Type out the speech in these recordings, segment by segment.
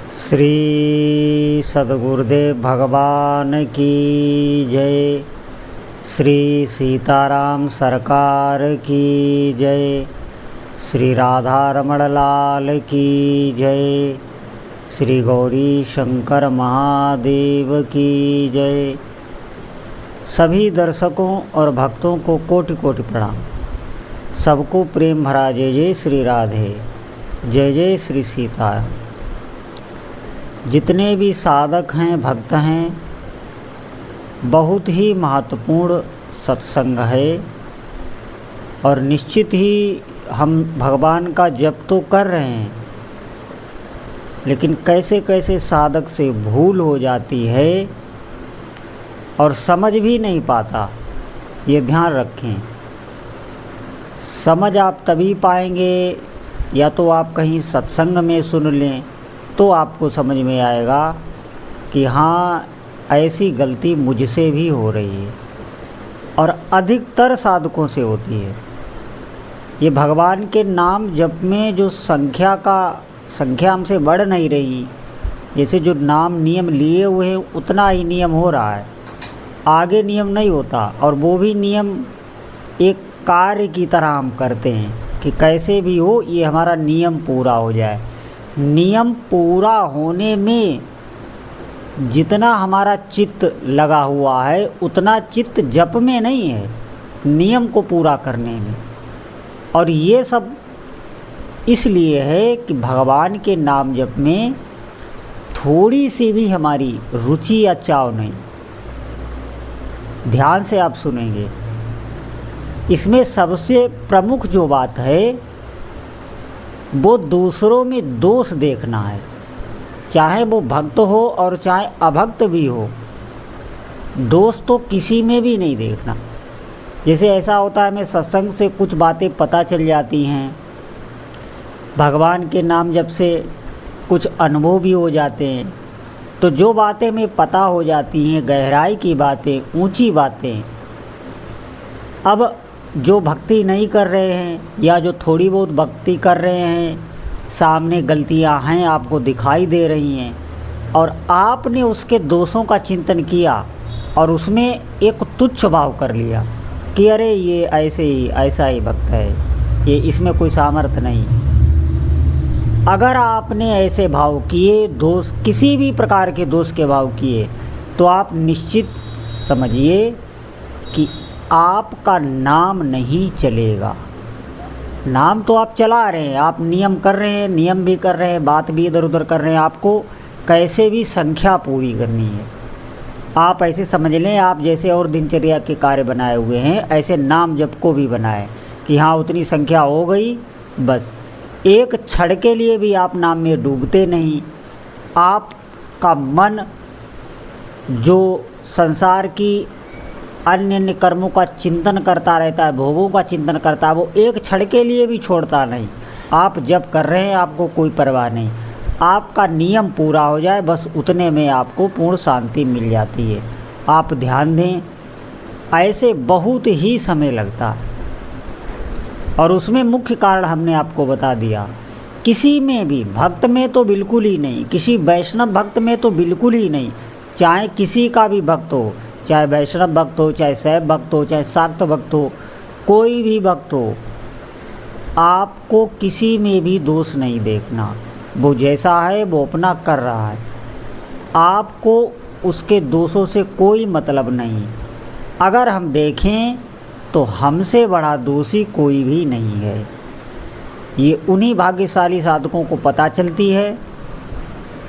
श्री सद्गुरुदेव भगवान की जय। श्री सीताराम सरकार की जय। श्री राधा रमण लाल की जय। श्री गौरी शंकर महादेव की जय। सभी दर्शकों और भक्तों को कोटि कोटि प्रणाम। सबको प्रेम भरा जय जय श्री राधे, जय जय श्री सीताराम। जितने भी साधक हैं, भक्त हैं, बहुत ही महत्वपूर्ण सत्संग है और निश्चित ही हम भगवान का जप तो कर रहे हैं, लेकिन कैसे कैसे साधक से भूल हो जाती है और समझ भी नहीं पाता। ये ध्यान रखें। समझ आप तभी पाएंगे या तो आप कहीं सत्संग में सुन लें, तो आपको समझ में आएगा कि हाँ, ऐसी गलती मुझसे भी हो रही है और अधिकतर साधकों से होती है। ये भगवान के नाम जप में जो संख्या हमसे बढ़ नहीं रही, जैसे जो नाम नियम लिए हुए हैं उतना ही नियम हो रहा है, आगे नियम नहीं होता। और वो भी नियम एक कार्य की तरह हम करते हैं कि कैसे भी हो ये हमारा नियम पूरा हो जाए। नियम पूरा होने में जितना हमारा चित्त लगा हुआ है उतना चित्त जप में नहीं है, नियम को पूरा करने में। और ये सब इसलिए है कि भगवान के नाम जप में थोड़ी सी भी हमारी रुचि या चाव नहीं। ध्यान से आप सुनेंगे। इसमें सबसे प्रमुख जो बात है वो दूसरों में दोष देखना है, चाहे वो भक्त हो और चाहे अभक्त भी हो। दोष तो किसी में भी नहीं देखना। जैसे ऐसा होता है, हमें सत्संग से कुछ बातें पता चल जाती हैं, भगवान के नाम जब से कुछ अनुभव भी हो जाते हैं, तो जो बातें हमें पता हो जाती हैं, गहराई की बातें, ऊंची बातें, अब जो भक्ति नहीं कर रहे हैं या जो थोड़ी बहुत भक्ति कर रहे हैं, सामने गलतियां हैं, आपको दिखाई दे रही हैं और आपने उसके दोषों का चिंतन किया और उसमें एक तुच्छ भाव कर लिया कि अरे ये ऐसा ही भक्त है, ये इसमें कोई सामर्थ्य नहीं। अगर आपने ऐसे भाव किए, दोष किसी भी प्रकार के दोष के भाव किए, तो आप निश्चित समझिए कि आपका नाम नहीं चलेगा। नाम तो आप चला रहे हैं, आप नियम कर रहे हैं, नियम भी कर रहे हैं, बात भी इधर उधर कर रहे हैं, आपको कैसे भी संख्या पूरी करनी है। आप ऐसे समझ लें, आप जैसे और दिनचर्या के कार्य बनाए हुए हैं, ऐसे नाम जप को भी बनाए कि हाँ उतनी संख्या हो गई, बस। एक क्षण के लिए भी आप नाम में डूबते नहीं। आपका मन जो संसार की अन्य कर्मों का चिंतन करता रहता है, भोगों का चिंतन करता है, वो एक क्षण के लिए भी छोड़ता नहीं। आप जब कर रहे हैं आपको कोई परवाह नहीं, आपका नियम पूरा हो जाए, बस उतने में आपको पूर्ण शांति मिल जाती है। आप ध्यान दें, ऐसे बहुत ही समय लगता है और उसमें मुख्य कारण हमने आपको बता दिया। किसी में भी, भक्त में तो बिल्कुल ही नहीं, किसी वैष्णव भक्त में तो बिल्कुल ही नहीं, चाहे किसी का भी भक्त हो, चाहे वैष्णव भक्त हो, चाहे शैव भक्त हो, चाहे शाक्त भक्त हो, कोई भी भक्त हो, आपको किसी में भी दोष नहीं देखना। वो जैसा है वो अपना कर रहा है, आपको उसके दोषों से कोई मतलब नहीं। अगर हम देखें तो हमसे बड़ा दोषी कोई भी नहीं है। ये उन्हीं भाग्यशाली साधकों को पता चलती है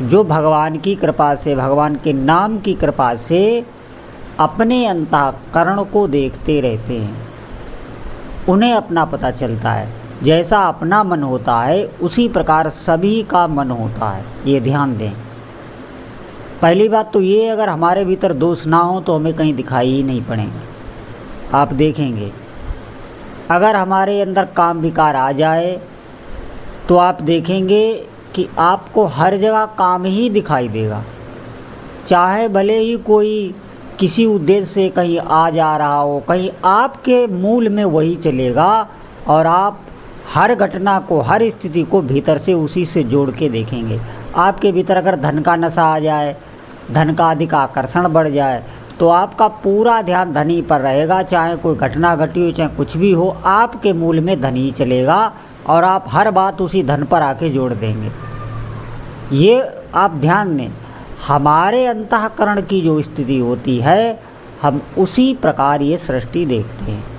जो भगवान की कृपा से, भगवान के नाम की कृपा से अपने अंतःकरण को देखते रहते हैं। उन्हें अपना पता चलता है, जैसा अपना मन होता है उसी प्रकार सभी का मन होता है। ये ध्यान दें। पहली बात तो ये, अगर हमारे भीतर दोष ना हो तो हमें कहीं दिखाई ही नहीं पड़ेंगे। आप देखेंगे, अगर हमारे अंदर काम विकार आ जाए तो आप देखेंगे कि आपको हर जगह काम ही दिखाई देगा। चाहे भले ही कोई किसी उद्देश्य से कहीं आ जा रहा हो, कहीं आपके मूल में वही चलेगा और आप हर घटना को, हर स्थिति को भीतर से उसी से जोड़ के देखेंगे। आपके भीतर अगर धन का नशा आ जाए, धन का अधिक आकर्षण बढ़ जाए, तो आपका पूरा ध्यान धन ही पर रहेगा। चाहे कोई घटना घटी हो, चाहे कुछ भी हो, आपके मूल में धन ही चलेगा और आप हर बात उसी धन पर आके जोड़ देंगे। ये आप ध्यान दें, हमारे अंतःकरण की जो स्थिति होती है, हम उसी प्रकार ये सृष्टि देखते हैं।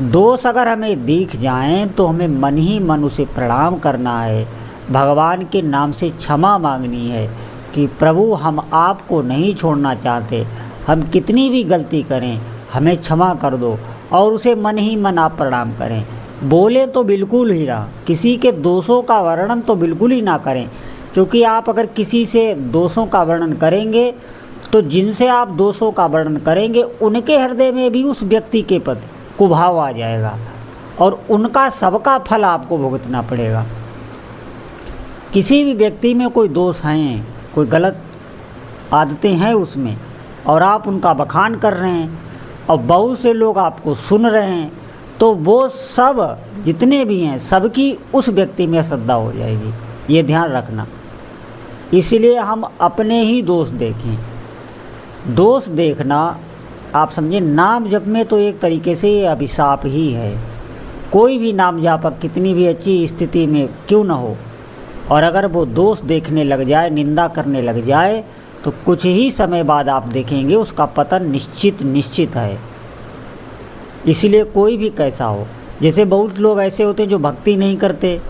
दोष अगर हमें दिख जाएं तो हमें मन ही मन उसे प्रणाम करना है, भगवान के नाम से क्षमा मांगनी है कि प्रभु हम आपको नहीं छोड़ना चाहते, हम कितनी भी गलती करें हमें क्षमा कर दो, और उसे मन ही मन आप प्रणाम करें। बोले तो बिल्कुल ही ना, किसी के दोषों का वर्णन तो बिल्कुल ही ना करें, क्योंकि आप अगर किसी से दोषों का वर्णन करेंगे तो जिनसे आप दोषों का वर्णन करेंगे उनके हृदय में भी उस व्यक्ति के प्रति कुभाव आ जाएगा और उनका सबका फल आपको भुगतना पड़ेगा। किसी भी व्यक्ति में कोई दोष हैं, कोई गलत आदतें हैं उसमें, और आप उनका बखान कर रहे हैं और बहुत से लोग आपको सुन रहे हैं, तो वो सब जितने भी हैं सबकी उस व्यक्ति में श्रद्धा हो जाएगी। ये ध्यान रखना। इसलिए हम अपने ही दोष देखें। दोष देखना आप समझे, नाम जप में तो एक तरीके से ये अभिशाप ही है। कोई भी नाम जापक कितनी भी अच्छी स्थिति में क्यों न हो, और अगर वो दोष देखने लग जाए, निंदा करने लग जाए, तो कुछ ही समय बाद आप देखेंगे उसका पतन निश्चित है। इसीलिए कोई भी कैसा हो, जैसे बहुत लोग ऐसे होते हैं जो भक्ति नहीं करते,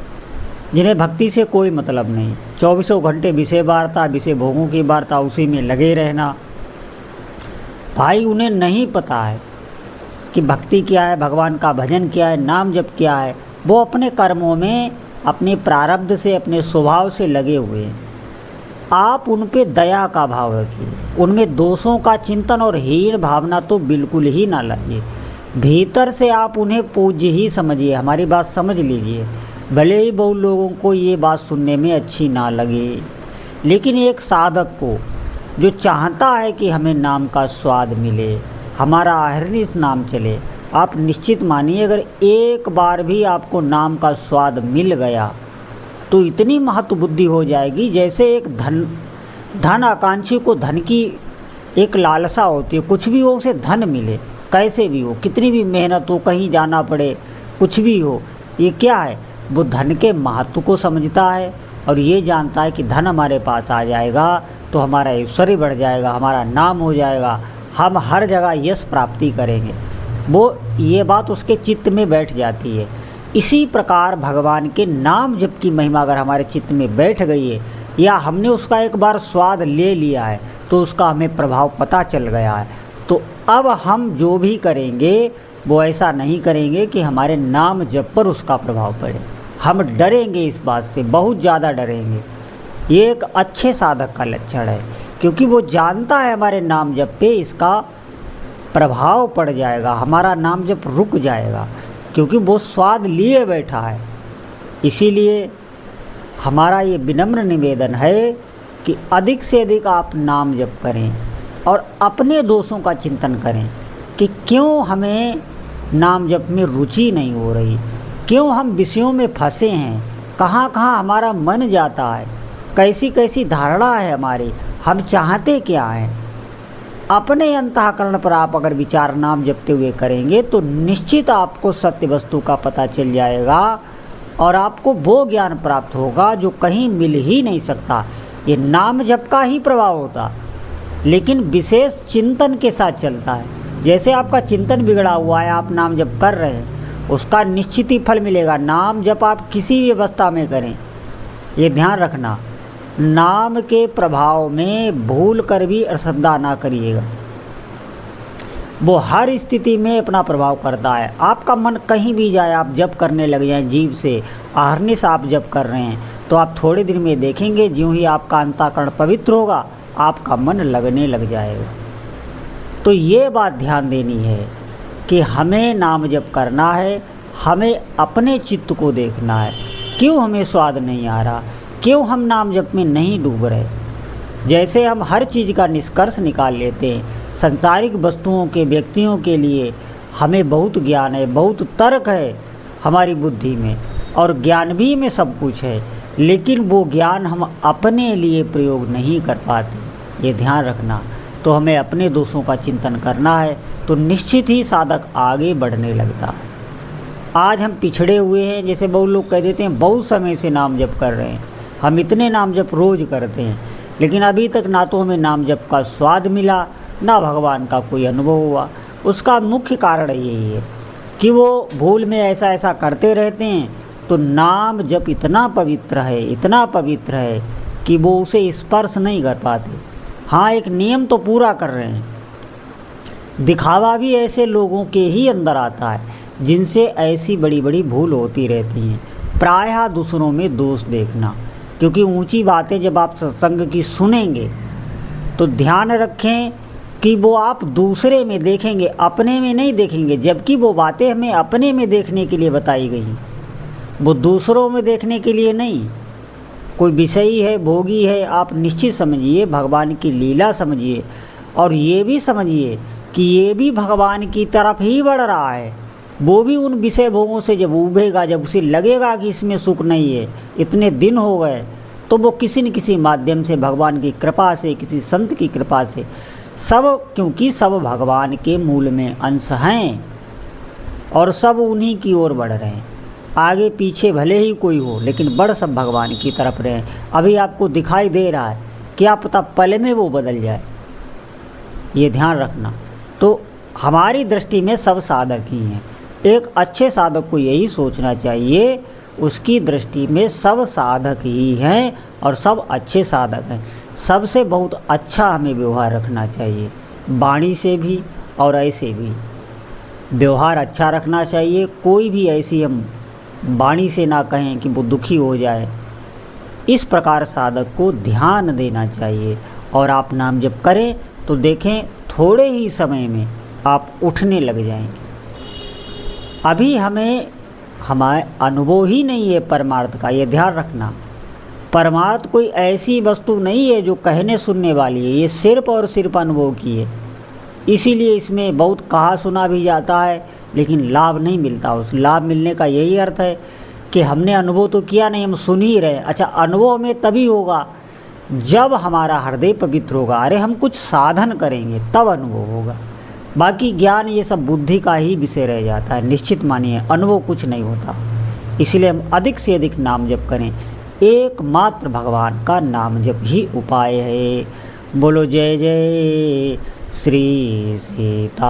जिन्हें भक्ति से कोई मतलब नहीं, 24 घंटे विषय वार्ता, विषय भोगों की वार्ता, उसी में लगे रहना। भाई उन्हें नहीं पता है कि भक्ति क्या है, भगवान का भजन क्या है, नाम जप क्या है। वो अपने कर्मों में अपने प्रारब्ध से, अपने स्वभाव से लगे हुए हैं। आप उन पे दया का भाव रखिए, उनमें दोषों का चिंतन और हीन भावना तो बिल्कुल ही ना लाइए। भीतर से आप उन्हें पूज्य ही समझिए। हमारी बात समझ लीजिए, भले ही बहुत लोगों को ये बात सुनने में अच्छी ना लगे, लेकिन एक साधक को जो चाहता है कि हमें नाम का स्वाद मिले, हमारा अहरनिश नाम चले, आप निश्चित मानिए अगर एक बार भी आपको नाम का स्वाद मिल गया तो इतनी महत्व बुद्धि हो जाएगी, जैसे एक धन आकांक्षी को धन की एक लालसा होती है। कुछ भी हो उसे धन मिले, कैसे भी हो, कितनी भी मेहनत हो, कहीं जाना पड़े, कुछ भी हो, ये क्या है, वो धन के महत्व को समझता है और ये जानता है कि धन हमारे पास आ जाएगा तो हमारा ऐश्वर्य बढ़ जाएगा, हमारा नाम हो जाएगा, हम हर जगह यश प्राप्ति करेंगे। वो ये बात उसके चित्त में बैठ जाती है। इसी प्रकार भगवान के नाम जप की महिमा अगर हमारे चित्त में बैठ गई है, या हमने उसका एक बार स्वाद ले लिया है, तो उसका हमें प्रभाव पता चल गया है, तो अब हम जो भी करेंगे वो ऐसा नहीं करेंगे कि हमारे नाम जप पर उसका प्रभाव पड़े। हम डरेंगे, इस बात से बहुत ज़्यादा डरेंगे। ये एक अच्छे साधक का लक्षण है, क्योंकि वो जानता है हमारे नाम जप पे इसका प्रभाव पड़ जाएगा, हमारा नाम जप रुक जाएगा, क्योंकि वो स्वाद लिए बैठा है। इसीलिए हमारा ये विनम्र निवेदन है कि अधिक से अधिक आप नाम जप करें और अपने दोषों का चिंतन करें कि क्यों हमें नाम जप में रुचि नहीं हो रही, क्यों हम विषयों में फंसे हैं, कहाँ कहाँ हमारा मन जाता है, कैसी कैसी धारणा है हमारी, हम चाहते क्या हैं। अपने अंतःकरण पर आप अगर विचार नाम जपते हुए करेंगे तो निश्चित आपको सत्य वस्तु का पता चल जाएगा और आपको वो ज्ञान प्राप्त होगा जो कहीं मिल ही नहीं सकता। ये नाम जप का ही प्रभाव होता, लेकिन विशेष चिंतन के साथ चलता है। जैसे आपका चिंतन बिगड़ा हुआ है, आप नाम जप कर रहे हैं, उसका निश्चित ही फल मिलेगा। नाम जप आप किसी भी अवस्था में करें, ये ध्यान रखना, नाम के प्रभाव में भूल कर भी अश्रद्धा ना करिएगा। वो हर स्थिति में अपना प्रभाव करता है। आपका मन कहीं भी जाए, आप जप करने लग जाएं जीव से, अहरनिश आप जप कर रहे हैं, तो आप थोड़े दिन में देखेंगे ज्यों ही आपका अंतःकरण पवित्र होगा, आपका मन लगने लग जाएगा। तो ये बात ध्यान देनी है कि हमें नाम जप करना है, हमें अपने चित्त को देखना है, क्यों हमें स्वाद नहीं आ रहा, क्यों हम नाम जप में नहीं डूब रहे। जैसे हम हर चीज़ का निष्कर्ष निकाल लेते हैं, सांसारिक वस्तुओं के, व्यक्तियों के लिए हमें बहुत ज्ञान है, बहुत तर्क है, हमारी बुद्धि में, और ज्ञान भी में सब कुछ है, लेकिन वो ज्ञान हम अपने लिए प्रयोग नहीं कर पाते, ये ध्यान रखना। तो हमें अपने दोषों का चिंतन करना है, तो निश्चित ही साधक आगे बढ़ने लगता है। आज हम पिछड़े हुए हैं, जैसे बहुत लोग कह देते हैं बहुत समय से नाम जप कर रहे हैं, हम इतने नाम जप रोज़ करते हैं, लेकिन अभी तक ना तो हमें नाम जप का स्वाद मिला, ना भगवान का कोई अनुभव हुआ। उसका मुख्य कारण यही है कि वो भूल में ऐसा ऐसा करते रहते हैं, तो नाम जप इतना पवित्र है, इतना पवित्र है कि वो उसे स्पर्श नहीं कर पाते। हाँ, एक नियम तो पूरा कर रहे हैं, दिखावा भी ऐसे लोगों के ही अंदर आता है जिनसे ऐसी बड़ी बड़ी भूल होती रहती हैं। प्रायः दूसरों में दोष देखना, क्योंकि ऊंची बातें जब आप सत्संग की सुनेंगे तो ध्यान रखें कि वो आप दूसरे में देखेंगे, अपने में नहीं देखेंगे, जबकि वो बातें हमें अपने में देखने के लिए बताई गई, वो दूसरों में देखने के लिए नहीं। कोई विषयी है, भोगी है, आप निश्चित समझिए, भगवान की लीला समझिए, और ये भी समझिए कि ये भी भगवान की तरफ ही बढ़ रहा है। वो भी उन विषय भोगों से जब उभेगा, जब उसे लगेगा कि इसमें सुख नहीं है, इतने दिन हो गए, तो वो किसी न किसी माध्यम से भगवान की कृपा से, किसी संत की कृपा से, सब, क्योंकि सब भगवान के मूल में अंश हैं और सब उन्हीं की ओर बढ़ रहे हैं। आगे पीछे भले ही कोई हो, लेकिन बढ़ सब भगवान की तरफ रहे। अभी आपको दिखाई दे रहा है, क्या पता पल में वो बदल जाए, ये ध्यान रखना। तो हमारी दृष्टि में सब साधक ही हैं। एक अच्छे साधक को यही सोचना चाहिए, उसकी दृष्टि में सब साधक ही हैं और सब अच्छे साधक हैं। सबसे बहुत अच्छा हमें व्यवहार रखना चाहिए, वाणी से भी और ऐसे भी व्यवहार अच्छा रखना चाहिए। कोई भी ऐसी हम वाणी से ना कहें कि वो दुखी हो जाए। इस प्रकार साधक को ध्यान देना चाहिए, और आप नाम जप करें तो देखें थोड़े ही समय में आप उठने लग जाएंगे। अभी हमारे अनुभव ही नहीं है परमार्थ का, ये ध्यान रखना। परमार्थ कोई ऐसी वस्तु नहीं है जो कहने सुनने वाली है, ये सिर्फ और सिर्फ अनुभव की है। इसीलिए इसमें बहुत कहा सुना भी जाता है, लेकिन लाभ नहीं मिलता। उस लाभ मिलने का यही अर्थ है कि हमने अनुभव तो किया नहीं, हम सुन ही रहे। अच्छा, अनुभव में तभी होगा जब हमारा हृदय पवित्र होगा। अरे हम कुछ साधन करेंगे तब अनुभव होगा। बाकी ज्ञान ये सब बुद्धि का ही विषय रह जाता है। निश्चित मानिए अनुभव कुछ नहीं होता। इसलिए हम अधिक से अधिक नाम जप करें। एकमात्र भगवान का नाम जप ही उपाय है। बोलो जय जय श्री सीताराम।